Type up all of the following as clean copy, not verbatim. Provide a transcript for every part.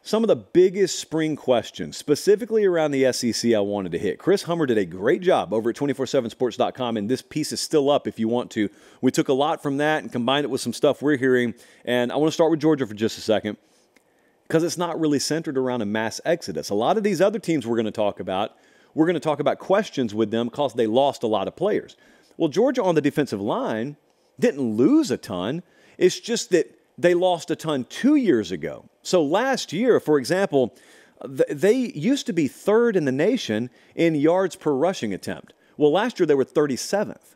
Some of the biggest spring questions, specifically around the SEC, I wanted to hit. Chris Hummer did a great job over at 247sports.com, and this piece is still up if you want to. We took a lot from that and combined it with some stuff we're hearing, and I want to start with Georgia for just a second because it's not really centered around a mass exodus. A lot of these other teams we're going to talk about questions with them because they lost a lot of players. Well, Georgia on the defensive line didn't lose a ton. It's just that they lost a ton 2 years ago. So last year, for example, they used to be third in the nation in yards per rushing attempt. Well, last year they were 37th.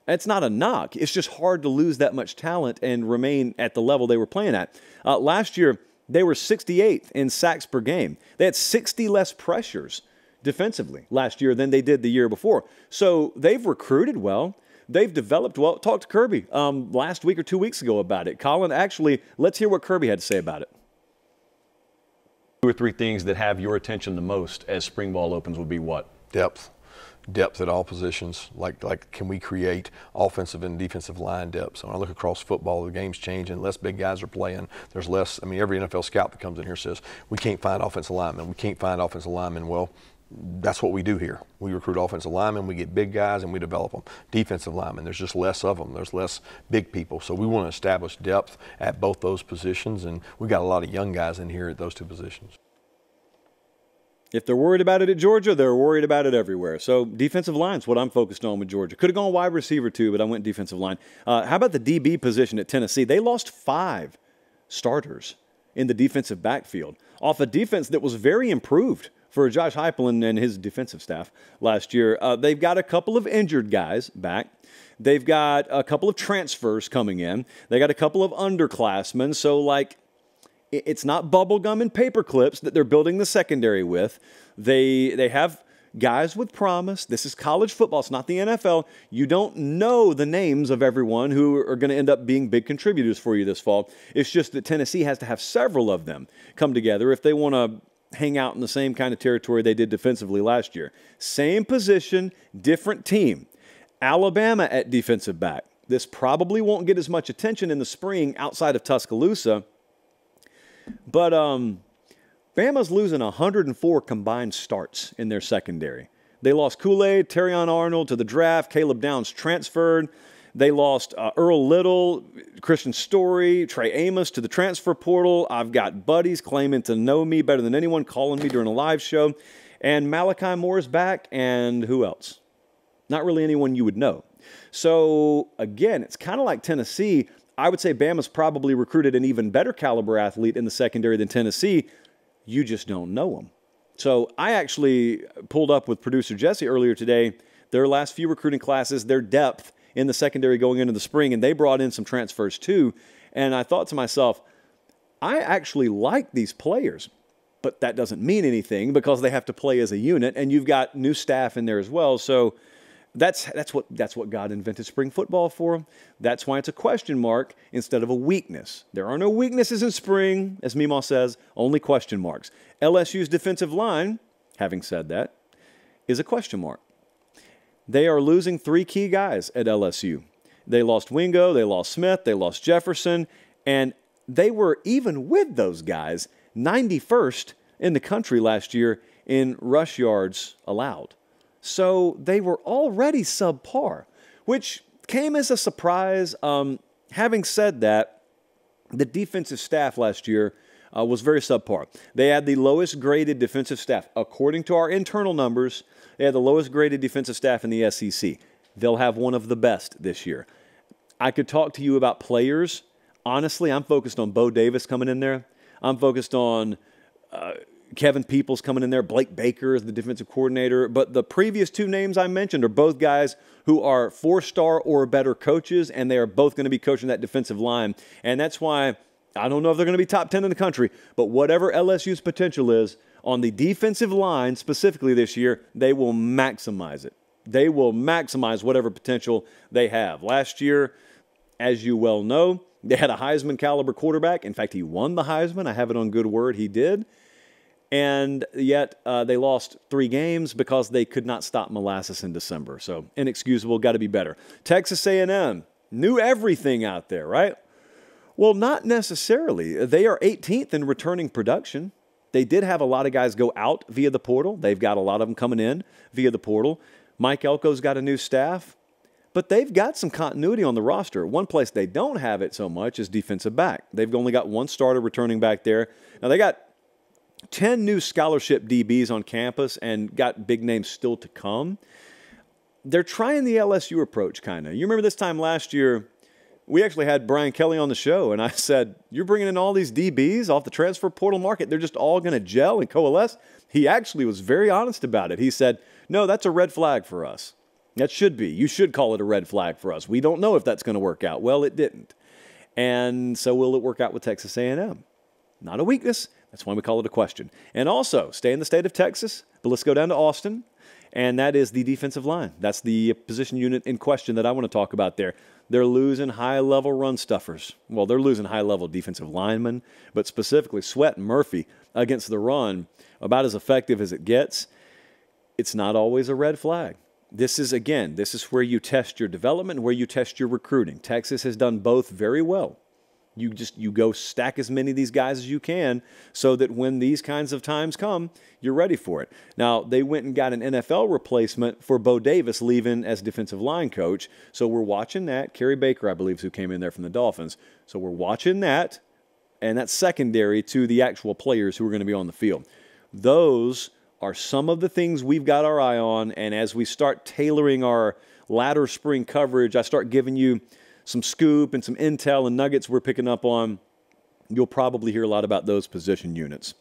It's not a knock. It's just hard to lose that much talent and remain at the level they were playing at. Last year, they were 68th in sacks per game. They had 60 less pressures defensively last year than they did the year before. So they've recruited well. They've developed well. Talked to Kirby last week or 2 weeks ago about it. Colin, actually, let's hear what Kirby had to say about it. 2 or 3 things that have your attention the most as spring ball opens would be what? Depth at all positions. Like can we create offensive and defensive line depth? So when I look across football, the game's changing. Less big guys are playing. There's less. I mean, every NFL scout that comes in here says we can't find offensive linemen. We can't find offensive linemen. Well, that's what we do here. We recruit offensive linemen, we get big guys, and we develop them. Defensive linemen, there's just less of them. There's less big people. So we want to establish depth at both those positions, and we got a lot of young guys in here at those 2 positions. If they're worried about it at Georgia, they're worried about it everywhere. So defensive line's what I'm focused on with Georgia. Could have gone wide receiver too, but I went defensive line. How about the DB position at Tennessee? They lost 5 starters in the defensive backfield off a defense that was very improved for Josh Heupel and his defensive staff last year. They've got a couple of injured guys back. They've got a couple of transfers coming in. They got a couple of underclassmen. So, it's not bubble gum and paper clips that they're building the secondary with. They have guys with promise. This is college football. It's not the NFL. You don't know the names of everyone who are going to end up being big contributors for you this fall. It's just that Tennessee has to have several of them come together if they want to hang out in the same kind of territory they did defensively last year. Same position, different team. Alabama at defensive back. This probably won't get as much attention in the spring outside of Tuscaloosa, but Bama's losing 104 combined starts in their secondary. They lost Kool-Aid, Terrion Arnold to the draft. Caleb Downs transferred. They lost Earl Little, Christian Story, Trey Amos to the transfer portal. I've got buddies claiming to know me better than anyone, calling me during a live show. And Malachi Moore is back, and who else? Not really anyone you would know. So, again, it's kind of like Tennessee. I would say Bama's probably recruited an even better caliber athlete in the secondary than Tennessee. You just don't know them. So I actually pulled up with producer Jesse earlier today their last few recruiting classes, their depth in the secondary going into the spring, and they brought in some transfers too. And I thought to myself, I actually like these players, but that doesn't mean anything because they have to play as a unit, and you've got new staff in there as well. So that's what God invented spring football for. That's why it's a question mark instead of a weakness. There are no weaknesses in spring, as Meemaw says, only question marks. LSU's defensive line, having said that, is a question mark. They are losing 3 key guys at LSU. They lost Wingo, they lost Smith, they lost Jefferson, and they were, even with those guys, 91st in the country last year in rush yards allowed. So they were already subpar, which came as a surprise. Having said that, the defensive staff last year was very subpar. They had the lowest graded defensive staff. According to our internal numbers, they had the lowest graded defensive staff in the SEC. They'll have one of the best this year. I could talk to you about players. Honestly, I'm focused on Bo Davis coming in there. I'm focused on Kevin Peoples coming in there. Blake Baker is the defensive coordinator. But the previous 2 names I mentioned are both guys who are 4-star or better coaches, and they are both going to be coaching that defensive line. And that's why I don't know if they're going to be top 10 in the country, but whatever LSU's potential is on the defensive line specifically this year, they will maximize it. They will maximize whatever potential they have. Last year, as you well know, they had a Heisman caliber quarterback. In fact, he won the Heisman. I have it on good word. He did. And yet they lost 3 games because they could not stop molasses in December. So inexcusable, got to be better. Texas A&M knew everything out there, right? Well, not necessarily. They are 18th in returning production. They did have a lot of guys go out via the portal. They've got a lot of them coming in via the portal. Mike Elko's got a new staff. But they've got some continuity on the roster. One place they don't have it so much is defensive back. They've only got one starter returning back there. Now, they got 10 new scholarship DBs on campus and got big names still to come. They're trying the LSU approach, kind of. You remember this time last year, we actually had Brian Kelly on the show, and I said, you're bringing in all these DBs off the transfer portal market. They're just all going to gel and coalesce. He actually was very honest about it. He said, no, that's a red flag for us. That should be. You should call it a red flag for us. We don't know if that's going to work out. Well, it didn't. And so will it work out with Texas A&M? Not a weakness. That's why we call it a question. And also, stay in the state of Texas, but let's go down to Austin, and that is the defensive line. That's the position unit in question that I want to talk about there. They're losing high-level run stuffers. Well, they're losing high-level defensive linemen, but specifically Sweat and Murphy against the run, about as effective as it gets. It's not always a red flag. This is where you test your development and where you test your recruiting. Texas has done both very well. You go stack as many of these guys as you can so that when these kinds of times come, you're ready for it. Now, they went and got an NFL replacement for Bo Davis leaving as defensive line coach. So we're watching that. Kerry Baker, I believe, is who came in there from the Dolphins. So we're watching that, and that's secondary to the actual players who are going to be on the field. Those are some of the things we've got our eye on, and as we start tailoring our latter spring coverage, I start giving you some scoop and some intel and nuggets we're picking up on, you'll probably hear a lot about those position units.